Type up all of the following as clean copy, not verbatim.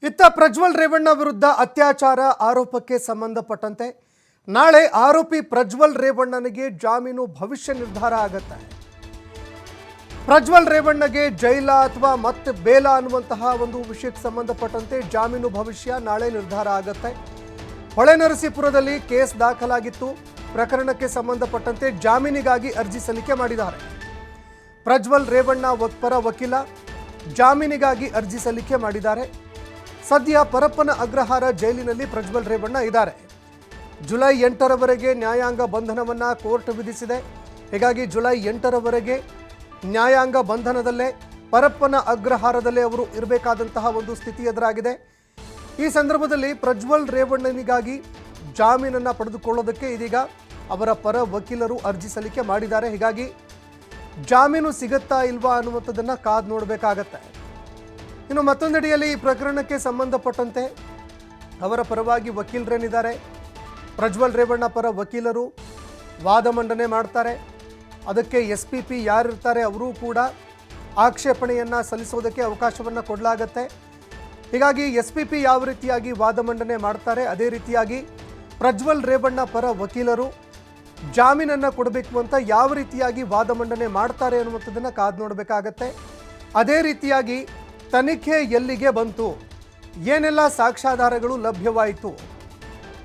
ಇತ್ತ ಪ್ರಜ್ವಲ್ ರೇವಣ್ಣ ವಿರುದ್ಧ ಅತ್ಯಾಚಾರ ಆರೋಪಕ್ಕೆ ಸಂಬಂಧಪಟ್ಟಂತೆ ನಾಳೆ ಆರೋಪಿ ಪ್ರಜ್ವಲ್ ರೇವಣ್ಣನಿಗೆ ಜಾಮೀನು ಭವಿಷ್ಯ ನಿರ್ಧಾರ ಆಗುತ್ತೆ. ಪ್ರಜ್ವಲ್ ರೇವಣ್ಣಗೆ ಜೈಲ ಅಥವಾ ಮತ್ತೆ ಬೇಲ ಅನ್ನುವಂತಹ ಒಂದು ವಿಷಯಕ್ಕೆ ಸಂಬಂಧಪಟ್ಟಂತೆ ಜಾಮೀನು ಭವಿಷ್ಯ ನಾಳೆ ನಿರ್ಧಾರ ಆಗುತ್ತೆ. ಹೊಳೆನರಸೀಪುರದಲ್ಲಿ ಕೇಸ್ ದಾಖಲಾಗಿತ್ತು. ಪ್ರಕರಣಕ್ಕೆ ಸಂಬಂಧಪಟ್ಟಂತೆ ಜಾಮೀನಿಗಾಗಿ ಅರ್ಜಿ ಸಲ್ಲಿಕೆ ಮಾಡಿದ್ದಾರೆ. ಪ್ರಜ್ವಲ್ ರೇವಣ್ಣ ಪರ ವಕೀಲ ಜಾಮೀನಿಗಾಗಿ ಅರ್ಜಿ ಸಲ್ಲಿಕೆ ಮಾಡಿದ್ದಾರೆ. ಸದ್ಯ ಪರಪ್ಪನ ಅಗ್ರಹಾರ ಜೈಲಿನಲ್ಲಿ ಪ್ರಜ್ವಲ್ ರೇವಣ್ಣ ಇದ್ದಾರೆ. ಜುಲೈ 8ರವರೆಗೆ ನ್ಯಾಯಾಂಗ ಬಂಧನವನ್ನು ಕೋರ್ಟ್ ವಿಧಿಸಿದೆ. ಹೀಗಾಗಿ ಜುಲೈ 8ರವರೆಗೆ ನ್ಯಾಯಾಂಗ ಬಂಧನದಲ್ಲೇ ಪರಪ್ಪನ ಅಗ್ರಹಾರದಲ್ಲೇ ಅವರು ಇರಬೇಕಾದಂತಹ ಒಂದು ಸ್ಥಿತಿ ಎದುರಾಗಿದೆ. ಈ ಸಂದರ್ಭದಲ್ಲಿ ಪ್ರಜ್ವಲ್ ರೇವಣ್ಣನಿಗಾಗಿ ಜಾಮೀನನ್ನು ಪಡೆದುಕೊಳ್ಳೋದಕ್ಕೆ ಇದೀಗ ಅವರ ಪರ ವಕೀಲರು ಅರ್ಜಿ ಸಲ್ಲಿಕೆ ಮಾಡಿದ್ದಾರೆ. ಹೀಗಾಗಿ ಜಾಮೀನು ಸಿಗುತ್ತಾ ಇಲ್ವಾ ಅನ್ನುವಂಥದ್ದನ್ನು ಕಾದು ನೋಡಬೇಕಾಗತ್ತೆ. ಇನ್ನು ಮತ್ತೊಂದೆಡೆಯಲ್ಲಿ ಈ ಪ್ರಕರಣಕ್ಕೆ ಸಂಬಂಧಪಟ್ಟಂತೆ ಅವರ ಪರವಾಗಿ ವಕೀಲರೇನಿದ್ದಾರೆ, ಪ್ರಜ್ವಲ್ ರೇವಣ್ಣ ಪರ ವಕೀಲರು ವಾದ ಮಂಡನೆ ಮಾಡ್ತಾರೆ. ಅದಕ್ಕೆ SPP ಯಾರಿರ್ತಾರೆ ಅವರು ಕೂಡ ಆಕ್ಷೇಪಣೆಯನ್ನು ಸಲ್ಲಿಸೋದಕ್ಕೆ ಅವಕಾಶವನ್ನು ಕೊಡಲಾಗತ್ತೆ. ಹೀಗಾಗಿ SPP ಯಾವ ರೀತಿಯಾಗಿ ವಾದ ಮಂಡನೆ ಮಾಡ್ತಾರೆ, ಅದೇ ರೀತಿಯಾಗಿ ಪ್ರಜ್ವಲ್ ರೇವಣ್ಣ ಪರ ವಕೀಲರು ಜಾಮೀನನ್ನು ಕೊಡಬೇಕು ಅಂತ ಯಾವ ರೀತಿಯಾಗಿ ವಾದ ಮಂಡನೆ ಮಾಡ್ತಾರೆ ಅನ್ನುವಂಥದ್ದನ್ನು ಕಾದು ನೋಡಬೇಕಾಗತ್ತೆ. ಅದೇ ರೀತಿಯಾಗಿ ತನಿಖೆ ಎಲ್ಲಿಗೆ ಬಂತು, ಏನೆಲ್ಲ ಸಾಕ್ಷ್ಯಾಧಾರಗಳು ಲಭ್ಯವಾಯಿತು,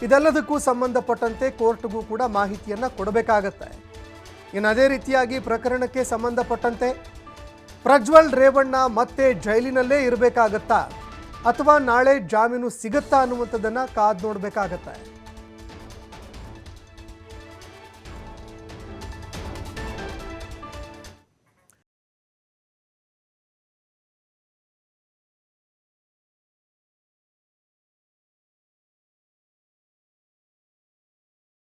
ಇದೆಲ್ಲದಕ್ಕೂ ಸಂಬಂಧಪಟ್ಟಂತೆ ಕೋರ್ಟ್ಗೂ ಕೂಡ ಮಾಹಿತಿಯನ್ನು ಕೊಡಬೇಕಾಗತ್ತೆ. ಇನ್ನು ಅದೇ ರೀತಿಯಾಗಿ ಪ್ರಕರಣಕ್ಕೆ ಸಂಬಂಧಪಟ್ಟಂತೆ ಪ್ರಜ್ವಲ್ ರೇವಣ್ಣ ಮತ್ತೆ ಜೈಲಿನಲ್ಲೇ ಇರಬೇಕಾಗತ್ತಾ ಅಥವಾ ನಾಳೆ ಜಾಮೀನು ಸಿಗುತ್ತಾ ಅನ್ನುವಂಥದ್ದನ್ನು ಕಾದು ನೋಡಬೇಕಾಗತ್ತೆ.